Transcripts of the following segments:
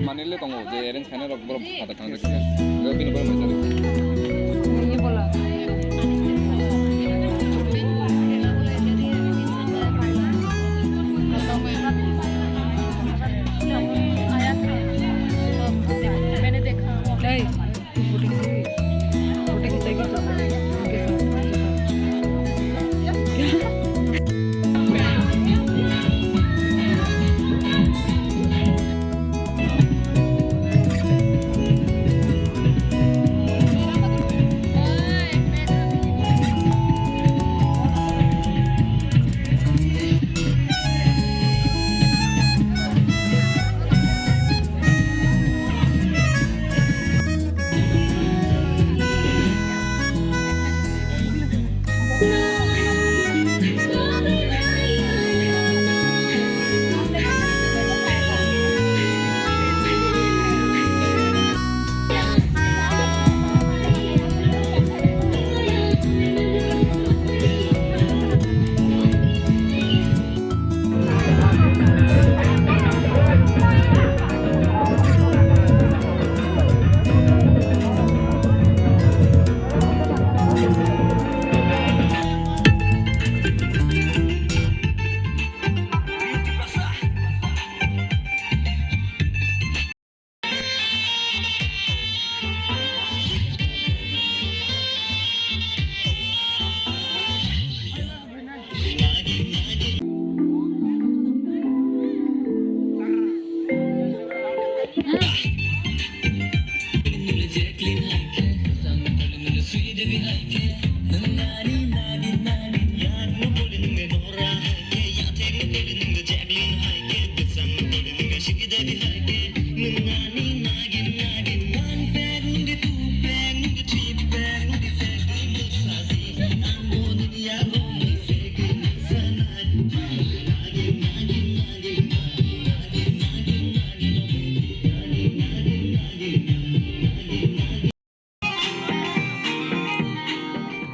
Manila tunggu, jadi channel belum ada tanda kita. Gak bini belum ada. Ini bola. मैंने देखा नहीं photo खींचेगी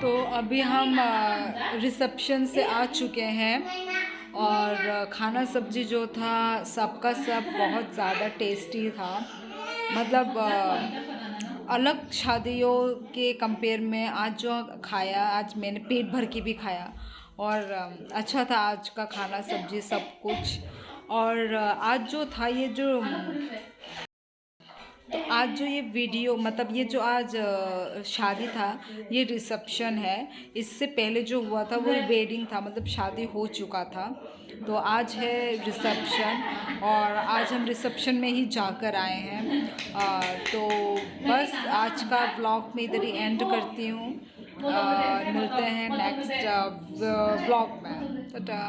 तो अभी हम reception से आ चुके हैं और खाना सब्जी जो था सबका सब बहुत ज़्यादा टेस्टी था। मतलब अलग शादियों के कंपेयर में आज जो खाया, आज मैंने पेट भर के भी खाया और अच्छा था आज का खाना सब्जी सब कुछ। और आज जो था ये जो तो आज जो ये वीडियो मतलब ये जो आज शादी था ये रिसेप्शन है। इससे पहले जो हुआ था वो वेडिंग था, मतलब शादी हो चुका था। तो आज है रिसेप्शन और आज हम रिसेप्शन में ही जाकर आए हैं। तो बस आज का व्लॉग में इधर ही एंड करती हूँ। मिलते हैं नेक्स्ट व्लॉग में। टाटा।